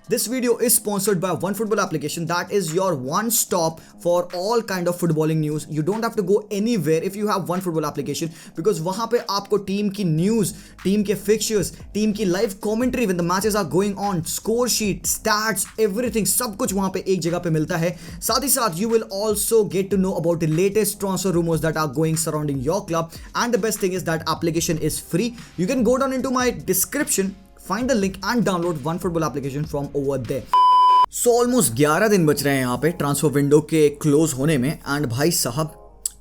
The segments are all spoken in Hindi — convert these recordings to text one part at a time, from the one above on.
This video is sponsored by One Football application that is your one stop for all kind of footballing news. You don't have to go anywhere if you have One Football application because वहाँ पे आपको टीम की न्यूज़, टीम के फिक्चर्स, टीम की live commentary when the matches are going on, score sheet, stats, everything सब कुछ वहाँ पे एक जगह पे मिलता है. साथ ही साथ you will also get to know about the latest transfer rumors that are going surrounding your club, and the best thing is that application is free. You can go down into my description, find the link and download One Football application from over there. So almost 11 दिन बच रहे हैं यहाँ पे ट्रांसफर विंडो के क्लोज होने में एंड भाई साहब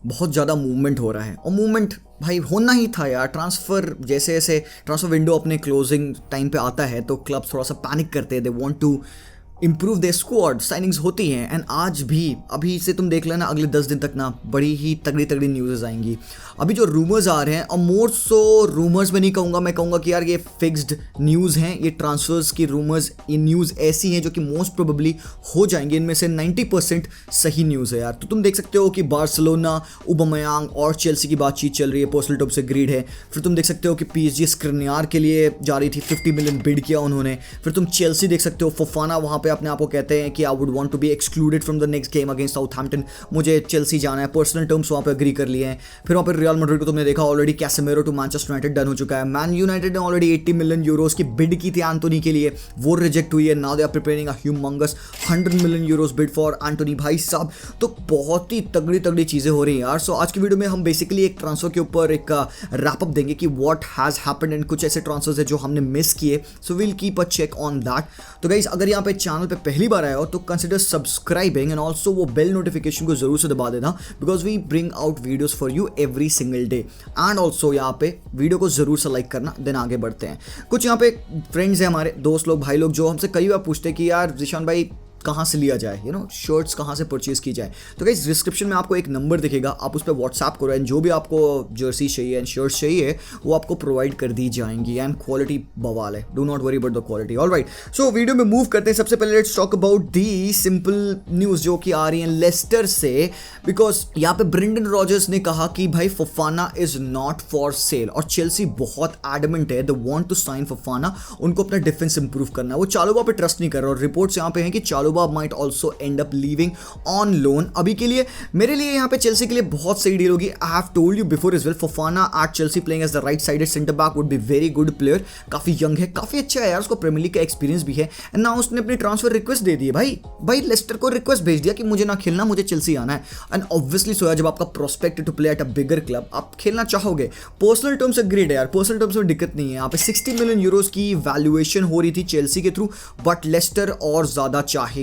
बहुत ज़्यादा मूवमेंट हो रहा है और मूवमेंट भाई होना ही था यार. ट्रांसफ़र जैसे जैसे ट्रांसफ़र विंडो अपने क्लोजिंग टाइम पे आता है तो क्लब थोड़ा सा पैनिक करते हैं. They want to improve their squad, signings होती हैं एंड आज भी अभी से तुम देख लेना अगले 10 दिन तक ना बड़ी ही तगड़ी न्यूज़ आएंगी. अभी जो रूमर्स आ रहे हैं और मोर सो रूमर्स में नहीं कहूँगा, मैं कहूँगा कि यार ये फिक्स्ड न्यूज़ हैं. ये ट्रांसफर्स की रूमर्स, ये न्यूज़ ऐसी हैं जो कि मोस्ट प्रोबेबली हो जाएंगी. इनमें से 90% सही न्यूज़ है यार. तो तुम देख सकते हो कि बार्सिलोना, ओबामेयांग और चेल्सी की बातचीत चल रही है, पर्सनल टॉप से ग्रीड है. फिर तुम देख सकते हो कि PSG स्क्रिनियार के लिए जा रही थी, 50 मिलियन बिड किया उन्होंने. फिर तुम चेल्सी देख सकते हो, फोफाना वहाँ पे अपने आप को कहते हैं कि I would want to be excluded from the next game against Southampton. मुझे चेल्सी जाना है, पर्सनल टर्म्स वहाँ पे एग्री कर लिए हैं. फिर वहाँ पे रियल मैड्रिड को तुमने देखा already Casemiro to Manchester United done हो चुका है. मैन यूनाइटेड ने ऑलरेडी 80 मिलियन यूरोस की बिड की थी एंटोनी के लिए, वो रिजेक्ट हुई है. Now they are preparing a humongous 100 million euros bid for Antony. भाई साहब तो बहुत ही तगड़ी चीज़ें हो रही हैं यार. सो आज की वीडियो में हम बेसिकली एक ट्रांसफर के ऊपर एक रैप अप देंगे कि व्हाट हैज़ हैपेंड एंड कुछ ऐसे ट्रांसफर्स है जो हमने मिस किए. So will keep a check on that. तो गाइस अगर यहाँ पे चैनल पे पहली बार आए हो तो कंसिडर सब्सक्राइबिंग एंड ऑल्सो वो बेल नोटिफिकेशन को जरूर से दबा देना because we bring out videos for you every single day. And also यहाँ पे वीडियो को जरूर से लाइक करना. देन आगे बढ़ते हैं. कुछ यहाँ पे फ्रेंड्स हैं हमारे, दोस्त लोग, भाई लोग जो हमसे कई बार पूछते हैं कि यार जिशान भाई कहाँ से लिया जाए, शर्ट्स कहाँ से परचेज की जाए. तो गाइस डिस्क्रिप्शन में आपको एक नंबर दिखेगा, आप उस पर व्हाट्सएप करो एंड जो भी आपको जर्सी चाहिए एंड शर्ट्स चाहिए वो आपको प्रोवाइड कर दी जाएंगी. एंड क्वालिटी बवाल है, do not worry about the quality. Alright, so video में मूव करते हैं. सबसे पहले let's talk about the simple news जो कि आ रही है लेस्टर से, बिकॉज यहाँ पे ब्रेंडन रॉजर्स ने कहा कि भाई Fofana is not for sale और चेल्सी बहुत एडमेंट है, they want to sign Fofana. उनको अपना डिफेंस इंप्रूव करना है. वो चालोबा पे ट्रस्ट नहीं कर रहा और रिपोर्ट्स यहाँ पे हैं कि चालोबा might also end up leaving on loan. अभी के लिए मेरे लिए यहाँ पे चेल्सी के लिए बहुत सही डील होगी. I have told you before as well, Fofana at Chelsea playing as the right-sided centre back would be very good player. काफी यंग है, काफी अच्छा है यार, उसको प्रीमियर लीग का एक्सपीरियंस भी है. एंड ना उसने अपनी ट्रांसफर रिक्वेस्ट दे दी है. भाई लेस्टर को रिक्वेस्ट भेज दिया कि मुझे ना खेलना, मुझे चेल्सी आना है. एंड ऑब्वियसली सो जब आपका prospect to play at a bigger club, आप खेलना चाहोगे. पर्सनल टर्म्स से ग्रेड है यार, पर्सनल टर्म्स में दिक्कत नहीं है. यहाँ पे 60 मिलियन यूरोज की वैल्यूएशन हो रही थी चेल्सी के थ्रू, बट लेस्टर और ज्यादा चाहेगी.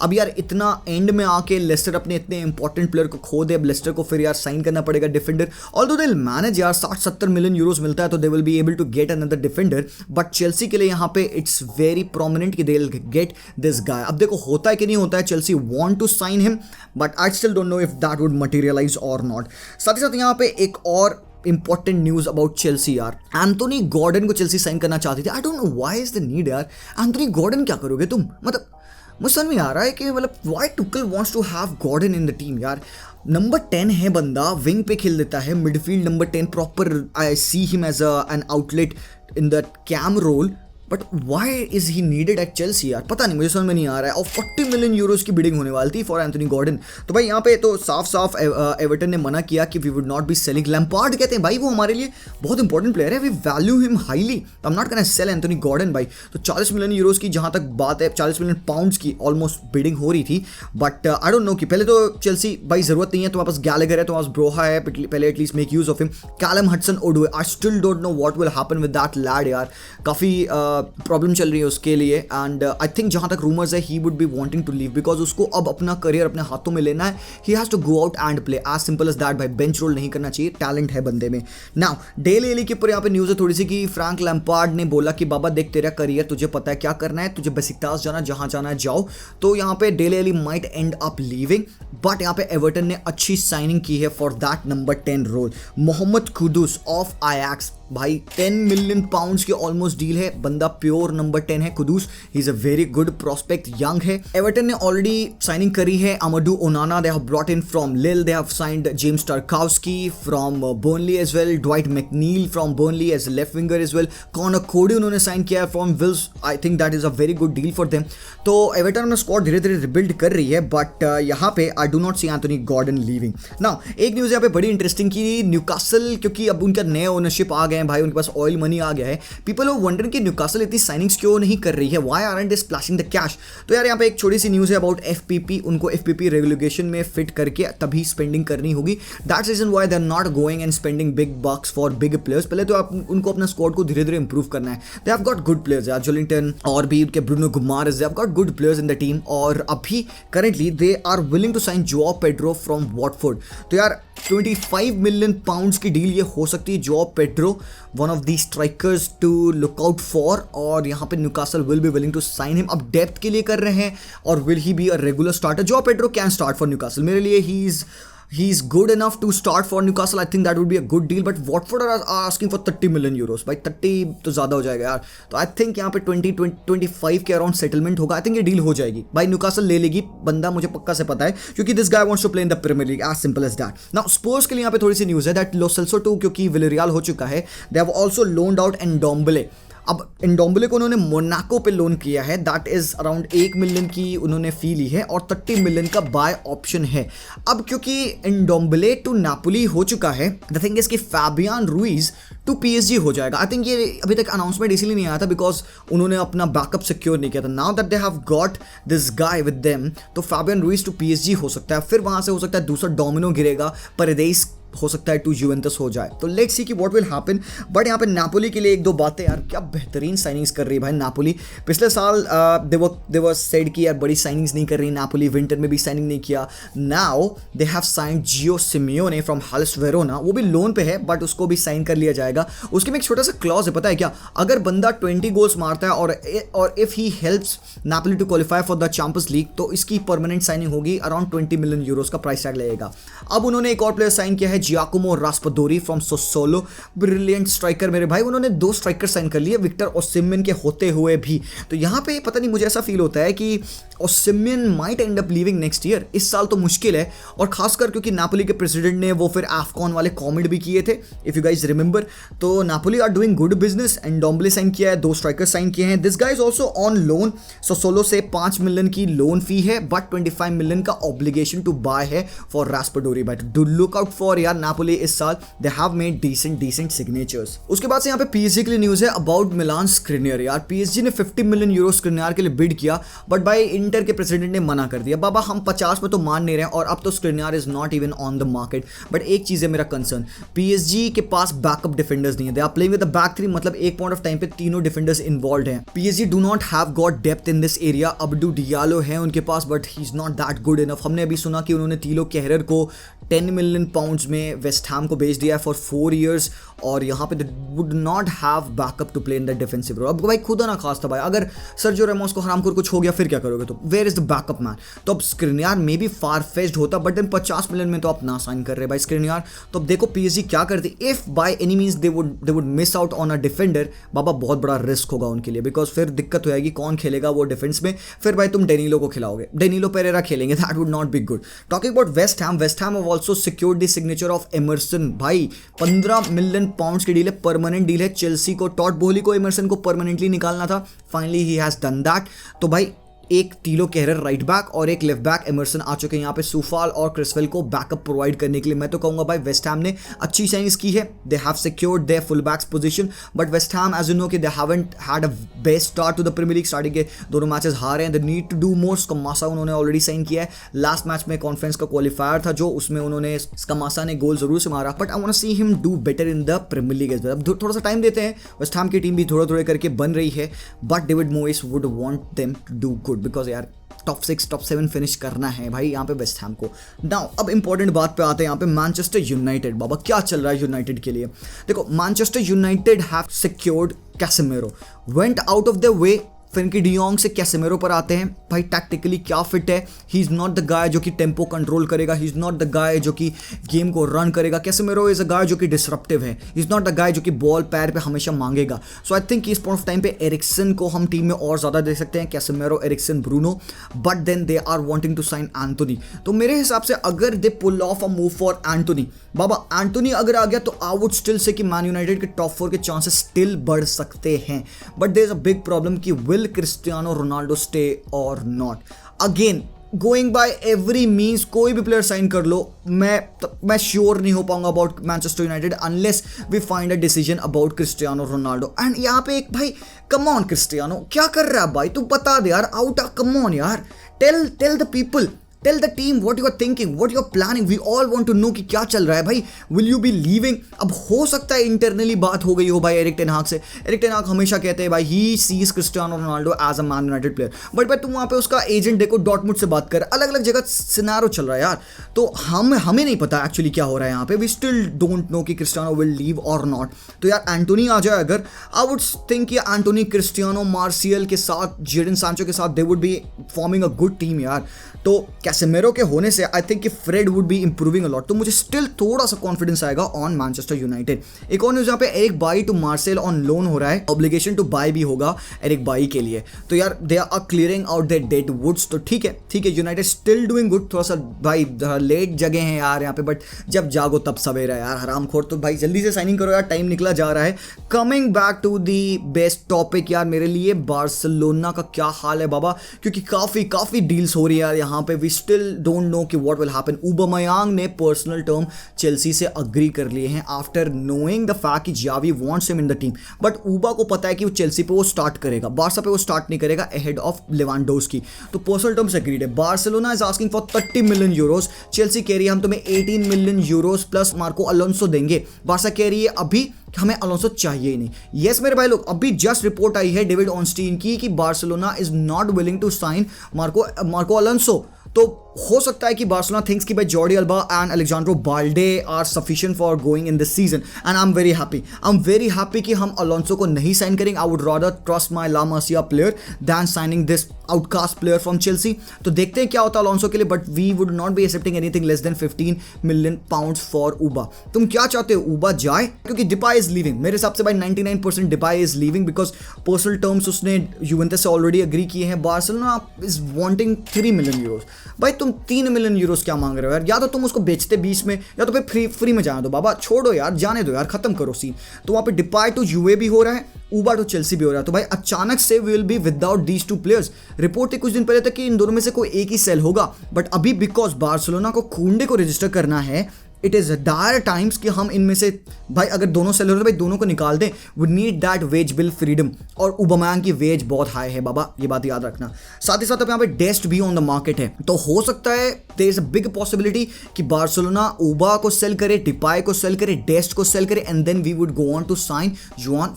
अब यार इतना एंड में आके लेस्टर अपने इतने इंपॉर्टेंट प्लेयर को खो दे. अब लेस्टर को फिर यार साइन करना पड़ेगा defender. Although they will manage यार, 60-70 मिलियन यूरोस मिलता है तो they will be able to get another defender. But Chelsea के लिए यहाँ पे इट्स वेरी प्रोमिनेंट कि they will get this guy. अब देखो होता है कि नहीं होता है, Chelsea want to sign him but I still don't know if that would materialise और नॉट. साथ ही साथ यहाँ पे एक और इंपॉर्टेंट न्यूज अबाउट चेल्सी यार, एंथोनी गॉर्डन को चेल्सी साइन करना चाहती थी. I don't know why is the need यार. एंथोनी गॉर्डन क्या करोगे तुम, मतलब मुझे समझ में आ रहा है कि मतलब why Tuchel wants to have Gordon in the team यार. नंबर 10 है बंदा, विंग पे खेल देता है, midfield number 10 proper. I see him as an outlet in the CAM role, but why is he needed at Chelsea यार, पता नहीं, मुझे समझ में नहीं आ रहा है. और 40 मिलियन यूरोज की बिडिंग होने वाली थी फॉर एंथोनी गॉर्डन. तो भाई यहाँ पे तो साफ एवर्टन ने मना किया कि we would not be selling. Lampard कहते हैं भाई वो हमारे लिए बहुत इंपॉर्टेंट प्लेयर है, we value him highly, I am not gonna sell Anthony Gordon भाई. तो 40 मिलियन यूरोज की जहाँ तक बात है, 40 मिलियन पाउंड्स की ऑलमोस्ट बिडिंग हो रही थी. बट आई डोंट नो कि पहले तो चेल्सी भाई जरूरत नहीं है, तुम्हारे पास गैलेगर है, तुम्हारे पास ब्रोहा है, पहले at least make use of him. Callum Hudson Odoi, I still don't know what will happen with that lad यार. काफ़ी प्रॉब्लम चल रही है उसके लिए. एंड आई थिंक जहां तक रूमर्स है he would be wanting to leave because उसको अब अपना करियर अपने हाथों में लेना है. He has to go out and play, as simple as that भाई. बेंच रोल नहीं करना चाहिए, टैलेंट है बंदे में. नाउ डेली एली के ऊपर यहाँ पे न्यूज़ है थोड़ी सी कि फ्रैंक लैम्पार्ड ने बोला कि बाबा देख तेरा करियर, तुझे पता है क्या करना है, तुझे बेसिकतास जाना, जहां जाना है जाओ. तो यहाँ पे Dele Alli might end up leaving, but यहाँ पे एवर्टन ने अच्छी साइनिंग की है for that number 10 role. Mohammed Kudus of Ajax भाई 10 मिलियन पाउंड्स की ऑलमोस्ट डील है। बंदा प्योर नंबर 10 है, Kudus. He is a very good prospect, young है। एवर्टन ने ऑलरेडी साइनिंग करी है Amadou Onana, they have brought in from Lille, they have signed James Tarkowski from Burnley as well, Dwight McNeil from Burnley as left winger as well, Conor Coady उन्होंने साइन किया है from Wolves. I think that is a very good deal for them. तो एवर्टन अपना स्क्वाड धीरे धीरे रिबिल्ड कर रही है, बट यहाँ पे I do not see Anthony Gordon leaving. Now एक न्यूज़ यहाँ पे बड़ी इंटरेस्टिंग की, न्यूकासल क्योंकि अब उनका नए ओनरशिप आ गए हैं भाई, उनके पास ऑयल मनी आ गया है। पीपल आर वंडरिंग कि न्यूकासल इतनी साइनिंग्स क्यों नहीं कर रही है, why aren't they splashing the cash. तो यार यहाँ पे एक छोटी सी न्यूज़ है अबाउट एफपीपी, उनको एफपीपी रेगुलेशन में फिट करके तभी स्पेंडिंग करनी होगी। That's reason why they are not going and spending big bucks for big players. पहले तो आप उनको अपना स्क्वाड को धीरे धीरे इंप्रूव करना है। They have got good players यार, जोलिंगटन और भी उनके Bruno Guimaraes, they have got good players in the team. और अभी currently they are willing to sign Joao Pedro from Watford. तो यार 25 मिलियन पाउंड्स की डील ये हो सकती है। Joao Pedro one of the strikers to look out for, और यहाँ पे Newcastle will be willing to sign him. अब डेप्थ के लिए कर रहे हैं, और will he be a regular starter? Joao Pedro can start for Newcastle. मेरे लिए he is good enough to start for Newcastle. I think that would be a good deal, but Watford are asking for 30 million euros. भाई 30 तो ज़्यादा हो जाएगा यार। तो I think यहाँ पे 25 के अराउंड सेटलमेंट होगा। I think ये डील हो जाएगी भाई, न्यूकासल ले लेगी, बंदा मुझे पक्का से पता है, क्योंकि this guy wants to play in the Premier League, as simple as that. Now Spurs के लिए यहाँ पे थोड़ी सी न्यूज़ है दैट लो सेल्सो 2 क्योंकि विलेरियल हो चुका है, they have also loaned out एंडोम्बले। अब एंडोम्बले को उन्होंने मोनाको पे लोन किया है, दैट इज अराउंड 1 मिलियन की उन्होंने फी ली है और 30 मिलियन का बाय ऑप्शन है। अब क्योंकि एंडोम्बले टू नापोली हो चुका है, द थिंग इज कि फैबियन रूइज टू पीएसजी हो जाएगा। आई थिंक ये अभी तक अनाउंसमेंट इसीलिए नहीं आया था बिकॉज उन्होंने अपना बैकअप सिक्योर नहीं किया था। Now that they have got this guy with them, तो फैबियन रूइज टू पीएसजी हो सकता है, फिर वहां से हो सकता है दूसरा डोमिनो गिरेगा, परेदेस हो सकता है टू यूवेंटस हो जाए। तो लेट्स सी कि व्हाट विल हैपन। बट यहाँ पे नापोली के लिए एक दो बातें यार, क्या बेहतरीन साइनिंग्स कर रही है भाई नापोली। पिछले साल दे वर सेड कि यार बड़ी साइनिंग्स नहीं कर रही नापोली, विंटर में भी साइनिंग नहीं किया। Now they have signed Gio Simeone from Hellas Verona, वो भी लोन पे है बट उसको भी साइन कर लिया जाएगा। उसके में एक छोटा सा क्लॉज है, पता है क्या, अगर बंदा 20 गोल्स मारता है और if he helps Napoli to qualify for the Champions League, तो इसकी परमानेंट साइनिंग होगी, अराउंड 20 मिलियन यूरोस का प्राइस टैग लगेगा। अब उन्होंने एक और प्लेयर साइन किया है, Giacomo Raspadori from Sassuolo, brilliant striker मेरे भाई। उन्होंने 2 स्ट्राइकर साइन कर लिए विक्टर ओसिमेन के होते हुए भी। तो यहाँ पे पता नहीं, मुझे ऐसा फील होता है कि Osimhen might end up leaving next year. इस साल तो मुश्किल है, और खासकर क्योंकि नापोली के प्रेसिडेंट ने वो फिर एफकॉन वाले कमेंट भी किए थे, इफ यू गाइज रिमेंबर। तो Napoli are doing good business. Ndombele sign किया है, 2 स्ट्राइकर साइन किए हैं। This guy is also on loan, Sassuolo से 5 मिलियन की लोन फी है, बट 25 मिलियन का ऑब्लिगेशन टू बाय है for Raspadori. But do look out for यार नापोली इस साल, they have made decent signatures. उसके बाद से यहाँ पे पीएसजी के लिए न्यूज़ है अबाउट मिलान स्क्रिनियर। यार पीएसजी ने 50 मिलियन यूरो स्क्रिनियर के लिए बिड किया, बट भाई इंटर के प्रेसिडेंट ने मना कर दिया। बाबा हम 50 में तो मान नहीं रहे, और अब तो Skriniar is not even on the market. But एक चीज़ है मेरा कंसर्न, पीएसजी के पास बैकअप डिफेंडर्स नहीं है। They are playing with the back 3, मतलब एक पॉइंट ऑफ टाइम पे तीनों डिफेंडर्स इन्वॉल्व हैं। PSG do not have got depth in this area. Abdou Diallo है उनके पास, but he is not that good enough. हमने अभी सुना कि उन्होंने तीलो केहरर को 10 मिलियन पाउंड्स में वेस्ट हैम को बेच दिया है फॉर 4 years, और यहाँ पे would not have backup to play in the defensive role. अब भाई खुदा ना खास था भाई, अगर सर्जियो रेमोस को हरामखोर कुछ हो गया फिर क्या करोगे, तो where is the backup man. तो अब Skriniar may be far fetched होता, बट देन 50 मिलियन में तो आप ना साइन कर रहे भाई स्क्रिनियर। तो अब देखो पीएसजी क्या करती, if by any means they would miss out on a defender, बाबा बहुत बड़ा रिस्क होगा उनके लिए, बिकॉज फिर दिक्कत हो जाएगी, कौन खेलेगा वो डिफेंस में। फिर भाई तुम डेनिलो को खिलाओगे, डेनिलो पेरेरा खेलेंगे, that would not be good. Talking about West Ham have also secured the signature of Emerson. भाई 15 मिलियन पाउंड्स की डील है, परमानेंट डील है। चेल्सी को, टॉट बोहली को एमरसन को परमानेंटली निकालना था, finally he has done that. तो भाई एक टीलो केहरर राइट बैक और एक लेफ्ट बैक एमरसन आ चुके हैं यहाँ पे, सूफाल और क्रिसवेल को बैकअप प्रोवाइड करने के लिए। मैं तो कहूँगा भाई वेस्ट हैम ने अच्छी साइनिंग्स की है, they have secured their full backs position. But West Ham as you know कि they haven't had a best start to the Premier League, starting के दोनों मैचेस हारे हैं। They need to do more. Scamacca उन्होंने ऑलरेडी साइन किया है, लास्ट मैच में कॉन्फ्रेंस का क्वालिफायर था जो, उसमें उन्होंने स्कमासा ने गोल जरूर से मारा, but I want to see him do better in the Premier League as well. अब थोड़ा सा टाइम देते हैं, वेस्ट हैम की टीम भी थोड़ा करके बन रही है, but David Moyes would want them to do good, because यार टॉप 6 टॉप 7 फिनिश करना है भाई यहाँ पे वेस्ट हैम को। नाउ अब इंपॉर्टेंट बात पे आते हैं यहाँ पे, मैनचेस्टर यूनाइटेड। बाबा क्या चल रहा है यूनाइटेड के लिए। देखो Manchester United have secured Casemiro, went out of the way Frenkie de Jong से कैसेमेरो पर आते हैं। भाई टैक्टिकली क्या फिट है, he is not the guy जो कि टेम्पो कंट्रोल करेगा, ही इज़ नॉट द गाय जो कि गेम को रन करेगा। कैसेमेरो इज़ अ गाय जो कि डिसरप्टिव है, he is not the guy जो कि बॉल पैर पे हमेशा मांगेगा। सो आई थिंक इस पॉइंट ऑफ टाइम पे एरिक्सन को हम टीम में और ज़्यादा देख सकते हैं, Casemiro, Eriksen, Bruno, but then they are wanting to sign Antony. तो मेरे हिसाब से अगर they pull off a move for Antony, बाबा एंटोनी अगर आ गया तो आई वुड स्टिल से कि मैन यूनाइटेड के टॉप 4 के चांसेस स्टिल बढ़ सकते हैं। But there is a big problem कि विल क्रिस्टियानो रोनाल्डो स्टे और not. Again going by every means कोई भी प्लेयर साइन कर लो, मैं श्योर नहीं हो पाऊंगा about Manchester United unless we find a decision about Cristiano Ronaldo. And यहाँ पे एक भाई कम ऑन क्रिस्टियानो, क्या कर रहा है भाई, तू बता दे यार, आउट कम ऑन यार, tell the people, tell the team what you are thinking, what you are planning, we all want to know कि क्या चल रहा है भाई, विल यू बी लीविंग। अब हो सकता है इंटरनली बात हो गई हो भाई एरिक टेन हाग से, एरिक टेन हाग हमेशा कहते हैं भाई he sees Cristiano Ronaldo as a man United player, but भाई तुम वहाँ पे उसका एजेंट देखो, डॉर्टमुंड से बात कर, अलग अलग जगह सिनारो चल रहा है यार। तो हमें नहीं पता एक्चुअली क्या हो रहा है यहाँ पे, वी स्टिल डोंट नो कि क्रिस्टियानो विल लीव और नॉट। तो यार एंटोनी आ जाए अगर, आई वुड थिंक कि एंटोनी, क्रिस्टियानो, मार्शियल के साथ, जेडन सांचो के साथ they would be forming a good team यार। तो कैसेमेरो के होने से आई थिंक कि Fred would be improving a lot, तो मुझे स्टिल थोड़ा सा कॉन्फिडेंस आएगा ऑन मैनचेस्टर यूनाइटेड। एक और न्यूज़ यहाँ पे Eric Bailly to Marseille on loan हो रहा है, ऑब्लिगेशन टू बाई भी होगा एरिक बाई के लिए। तो यार they are clearing out their dead woods, तो ठीक है यूनाइटेड स्टिल डूइंग गुड। थोड़ा सा भाई लेट जगह हैं यार यहाँ पे, बट जब जागो तब सवेरा यार, हरामखोर। तो भाई जल्दी से साइनिंग करो यार, टाइम निकला जा रहा है। Coming back to the best topic यार मेरे लिए, बार्सिलोना का क्या हाल है बाबा, क्योंकि काफ़ी डील्स हो रही है यार यहाँ पे, वी स्टिल डोंट नो कि व्हाट विल हैपन। Aubameyang ने पर्सनल टर्म चेल्सी से अग्री कर लिए हैं आफ्टर नोइंग द फैक्ट कि Xavi wants him in the team, but Auba को पता है कि वो चेल्सी पे वो स्टार्ट करेगा, बार्सा पे वो स्टार्ट नहीं करेगा अहेड ऑफ लेवांडोव्स्की। तो पर्सनल टर्म्स एग्रीड है। Barcelona is asking for 30 million Euros, Chelsea कह रही है हम तुम्हें 18 million Euros plus Marco Alonso देंगे। बार्सा कह रही है अभी हमें अलोंसो चाहिए ही नहीं। यस मेरे भाई लोग, अभी जस्ट रिपोर्ट आई है डेविड ऑनस्टीन की कि Barcelona is not willing to sign Marco Alonso. तो हो सकता है कि बार्सिलोना थिंक्स कि भाई Jordi Alba and Alejandro Balde are sufficient for going in this season, and I am very happy कि हम अलोंसो को नहीं साइन करेंगे। I would rather trust my La Masia player than signing this outcast player from Chelsea. तो देखते हैं क्या होता है अलोंसो के लिए, but we would not be accepting anything less than 15 million pounds for Auba. तुम क्या चाहते हो ऊबा जाए, क्योंकि डिपाई इज लीविंग, मेरे हिसाब से भाई 99% Depay is leaving because personal terms उसने यूवेंटस से ऑलरेडी अग्री किए हैं। Barcelona is wanting 3 million Euros. भाई तुम 3 मिलियन यूरोस क्या मांग रहे हो यार, या तो तुम उसको बेचते 20 में, या तो फिर फ्री में जाने दो बाबा, छोड़ो यार, जाने दो यार, खत्म करो सीन। तो वहाँ पे डिपाई टू यूवे भी हो रहा है, ऊबा टू चेल्सी भी हो रहा है। तो भाई अचानक से we will be without these 2 players. Report थी कुछ दिन पहले तक कि इन दोनों में से कोई एक ही सेल होगा, बट अभी बिकॉज बार्सिलोना को कुंडे को रजिस्टर करना है, इट इज़ डायर टाइम्स कि हम इनमें से भाई अगर दोनों सेलर तो भाई दोनों को निकाल दें। We need that wage bill freedom, और Aubameyang की वेज बहुत हाई है बाबा, ये बात याद रखना। साथ ही साथ अब यहाँ पे डेस्ट भी ऑन द मार्केट है, तो हो सकता है there is a big possibility कि बार्सिलोना ऊबा को सेल करे, डिपाई को सेल करे, डेस्ट को सेल करे, and then we would go on to sign Juan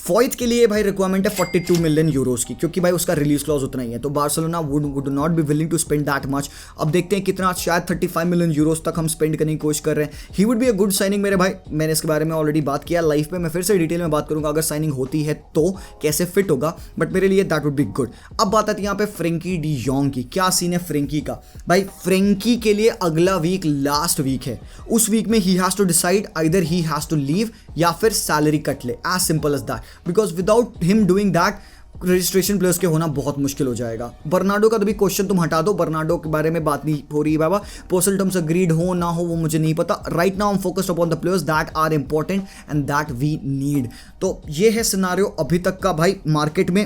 Foyth के लिए भाई रिक्वायरमेंट है 42 मिलियन यूरोस की, क्योंकि भाई उसका रिलीज क्लॉज उतना ही है। तो Barcelona would not be willing to spend that much. अब देखते हैं कितना, शायद 35 मिलियन यूरोस तक हम स्पेंड करने की कोशिश कर रहे हैं। ही would be a good signing मेरे भाई, मैंने इसके बारे में ऑलरेडी बात किया लाइव पे, मैं फिर से डिटेल में बात करूंगा अगर साइनिंग होती है तो कैसे फिट होगा, बट मेरे लिए दैट वुड बी गुड। अब बात आती है यहाँ पे फ्रेंकी डी जॉन्ग की। क्या सीन है फ्रेंकी का भाई, फ्रेंकी के लिए अगला वीक लास्ट वीक है, उस वीक में he has to decide either he has to leave या फिर सैलरी कट ले, as simple as that, because without him doing that registration players के होना बहुत मुश्किल हो जाएगा। बर्नार्डो का तो भी क्वेश्चन तुम हटा दो, बर्नार्डो के बारे में बात नहीं हो रही है बाबा, पर्सनल टर्म्स अग्रीड हो ना हो वो मुझे नहीं पता। Right now I am focused upon the players that are important and that we need. तो ये है सिनारियो अभी तक का भाई मार्केट में।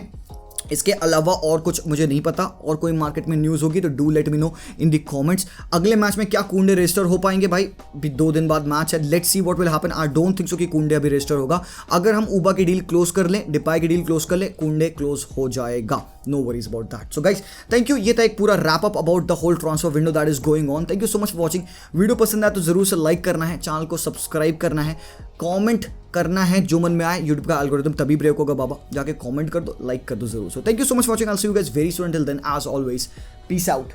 इसके अलावा और कुछ मुझे नहीं पता, और कोई मार्केट में न्यूज़ होगी तो do let me know in the comments. अगले मैच में क्या कुंडे रजिस्टर हो पाएंगे भाई, अभी 2 दिन बाद मैच है, let's see what will happen. I don't think so कि कुंडे अभी रजिस्टर होगा। अगर हम ऊबा की डील क्लोज कर लें, डिपाई की डील क्लोज कर लें, कुंडे क्लोज हो जाएगा, no worries about that. So guys thank you, ये था एक पूरा wrap up about the whole transfer window that is going on. Thank you so much for watching. Video पसंद आए तो जरूर से लाइक करना है, चैनल को सब्सक्राइब करना है, कमेंट करना है जो मन में आए। यूट्यूब का एल्गोरिथम तभी ब्रेक होगा बाबा, जाके कमेंट कर दो, लाइक कर दो जरूर। So thank you so much for watching, I will see you guys very soon. Till then as always peace out.